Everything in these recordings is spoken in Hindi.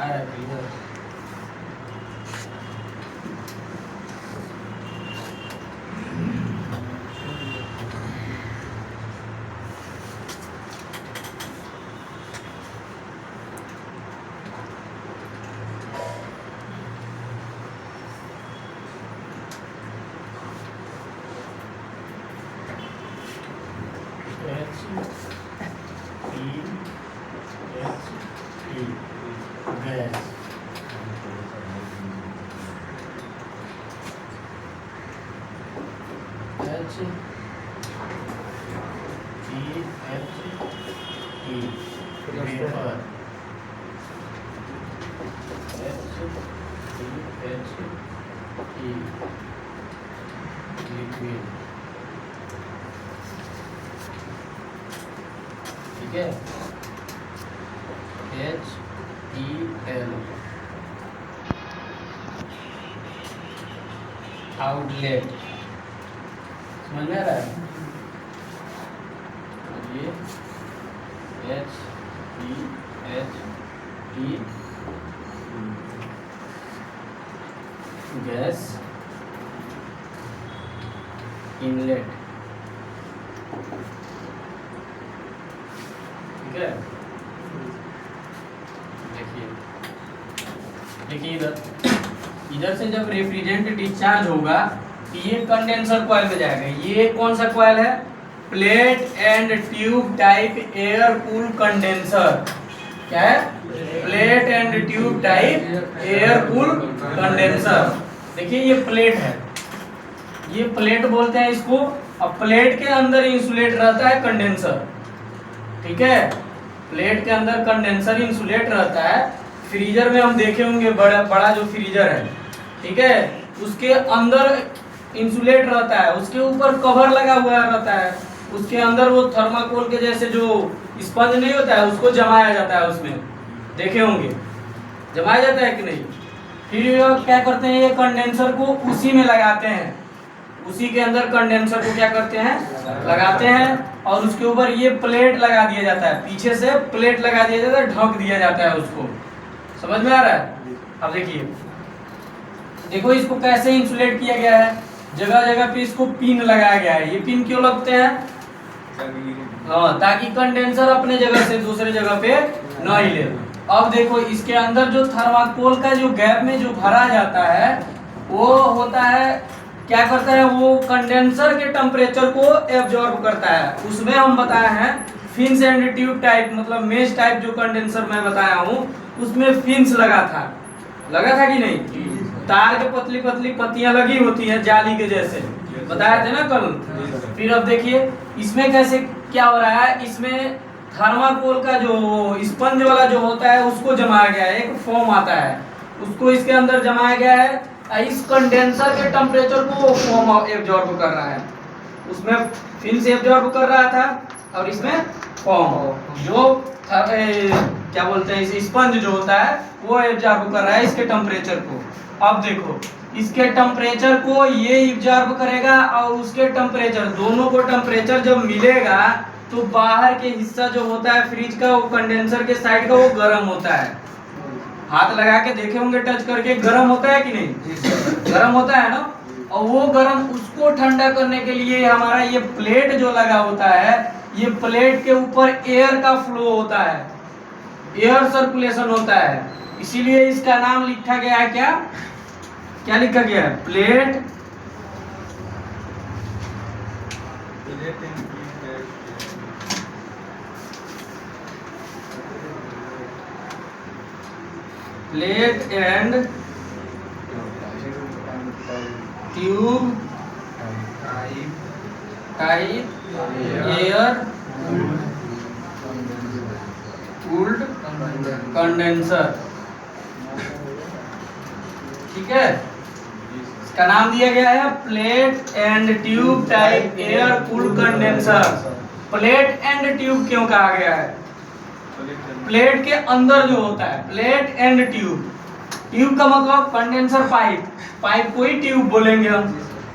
आ रहा है इधर। गैस लिक्विड, ठीक है। HEL आउटलेट, समझ में आ रहा है? ये HEHE गैस इनलेट, ठीक है। देखिए इधर से जब रेफ्रिजरेंट डिस्चार्ज होगा तो ये कंडेंसर कॉइल में जाएगा। ये कौन सा कॉइल है? Plate and tube type air cool condenser. क्या है? Plate and tube type air cool condenser. देखिए ये प्लेट है, ये प्लेट बोलते हैं इसको। अब प्लेट के अंदर इंसुलेट रहता है कंडेंसर, ठीक है। प्लेट के अंदर कंडेंसर इंसुलेट रहता है। फ्रीजर में हम देखे होंगे, बड़ा बड़ा जो फ्रीजर है, ठीक है, उसके अंदर इंसुलेट रहता है, उसके ऊपर कवर लगा हुआ रहता है, उसके अंदर वो थर्माकोल के जैसे जो स्पंज नहीं होता है उसको जमाया जाता है, उसमें देखे होंगे जमाया जाता है कि नहीं। फिर ये क्या करते हैं, ये कंडेंसर को उसी में लगाते हैं, उसी के अंदर कंडेंसर को क्या करते हैं, लगाते हैं, और उसके ऊपर ये प्लेट लगा दिया जाता है, पीछे से प्लेट लगा दिया जाता है, ढक दिया जाता है उसको। समझ में आ रहा है? अब देखिए, देखो इसको कैसे इंसुलेट किया गया है। जगह जगह पे इसको पिन लगाया गया है। ये पिन क्यों लगते हैं? हाँ, ताकि कंडेंसर अपने जगह से दूसरे जगह पे न हिले। अब देखो इसके अंदर जो थर्माकोल का जो गैप में जो भरा जाता है वो होता है, क्या करता है, वो कंडेंसर के टेम्परेचर को एब्जॉर्ब करता है। उसमें हम बताए हैं फिन्स एंड ट्यूब टाइप, मतलब मेश टाइप जो कंडेंसर मैं बताया हूँ उसमें फिन्स लगा था कि नहीं? तार के पतली पतली पत्तियां लगी होती हैं जाली के जैसे, बताया थे ना कल। फिर अब देखिए इसमें कैसे क्या हो रहा है, इसमें थर्माकोल का जो स्पंज वाला जो होता है उसको जमाया गया है, एक फोम आता है उसको इसके अंदर जमाया गया है। इस कंडेंसर के टेम्परेचर को वो फोम एब्जॉर्ब कर रहा है, उसमें फिन्स एब्जॉर्ब कर रहा था और इसमें फोम जो क्या बोलते हैं, इस स्पंज जो होता है वो एब्जॉर्ब कर रहा है इसके टेम्परेचर को। अब देखो इसके टेम्परेचर को ये एब्जॉर्ब करेगा और उसके टेम्परेचर, दोनों को टेम्परेचर जब मिलेगा तो बाहर के हिस्सा जो होता है फ्रिज का, वो कंडेंसर के साइड का, वो गर्म होता है। हाथ लगा के देखे होंगे, टच करके, गर्म होता है कि नहीं? गर्म होता है ना। और वो गर्म, उसको ठंडा करने के लिए हमारा ये प्लेट जो लगा होता है, ये प्लेट के ऊपर एयर का फ्लो होता है, एयर सर्कुलेशन होता है, इसीलिए इसका नाम लिखा गया है। क्या लिखा गया है? Plate plate and tube type air cooled condenser, ठीक है। इसका नाम दिया गया है plate and tube type air cooled condenser. Plate and tube क्यों कहा गया है? प्लेट के अंदर जो होता है, प्लेट एंड ट्यूब, ट्यूब का मतलब कंडेंसर पाइप, पाइप को ही ट्यूब बोलेंगे हम।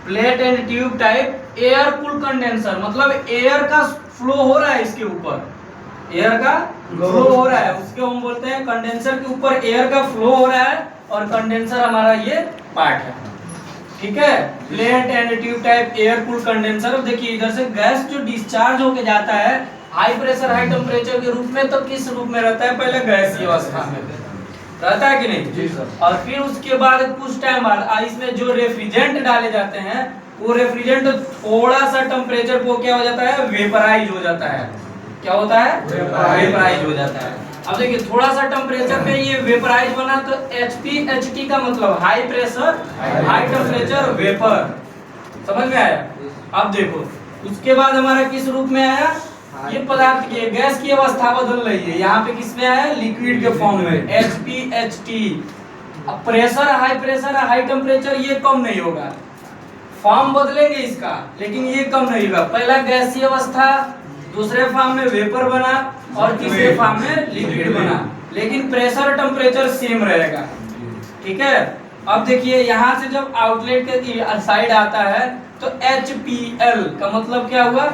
Plate and tube type air cool condenser, मतलब एयर का फ्लो हो रहा है इसके ऊपर, एयर का फ्लो हो रहा है, उसको हम बोलते हैं कंडेंसर के ऊपर एयर का फ्लो हो रहा है और कंडेंसर हमारा ये पार्ट है। ठीक है, plate and tube type air cool condenser. अब देखिए इधर से गैस जो डिस्चार्ज होके जाता है हाई प्रेशर हाई टेम्परेचर के रूप में, तो किस रूप में रहता है? पहले गैसीय अवस्था में रहता है कि नहीं जी सर। और फिर उसके बाद कुछ टाइम बाद इसमें जो रेफ्रिजरेंट डाले जाते हैं वो रेफ्रिजरेंट थोड़ा सा टेम्परेचर को क्या हो जाता है? वेपराइज हो जाता है। क्या होता है? वेपराइज हो जाता है। अब देखिए थोड़ा सा टेम्परेचर पे ये वेपराइज बना तो HPHT का मतलब high pressure high temperature vapour. समझ में आया? अब देखो उसके बाद हमारा किस रूप में आया? ये पदार्थ की गैस की अवस्था बदल रही है, यहाँ पे किस में आया? लिक्विड के फॉर्म में HPHT। अब प्रेशर हाई टेम्परेचर ये कम नहीं होगा, फॉर्म बदलेंगे इसका लेकिन ये कम नहीं होगा। पहला गैसीय अवस्था, दूसरे फॉर्म में वेपर बना और तीसरे फॉर्म में लिक्विड बना, लेकिन प्रेशर टेम्परेचर सेम रहेगा। ठीक है, अब देखिए यहाँ से जब आउटलेट के साइड आता है तो HPL का मतलब क्या हुआ?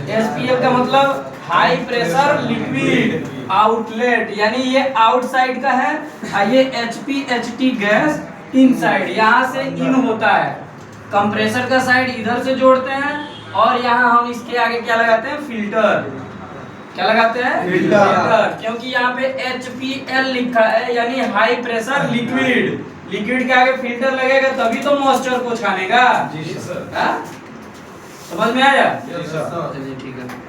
HPL का मतलब हाई प्रेशर लिक्विड आउटलेट, यानी ये आउटसाइड का है और ये HPHT गैस इनसाइड, यहाँ से इन होता है। कंप्रेसर का साइड इधर से जोड़ते हैं और यहाँ हम इसके आगे क्या लगाते हैं? फिल्टर। क्या लगाते हैं? फिल्टर। क्योंकि यहाँ पे HPL लिखा है यानी हाई प्रेशर लिक्विड, लिक्विड के आगे फिल्टर लगेगा तभी तो मॉइस्चर को छानेगा। जी सर। समझ में आया? जी सर। चलिए ठीक है।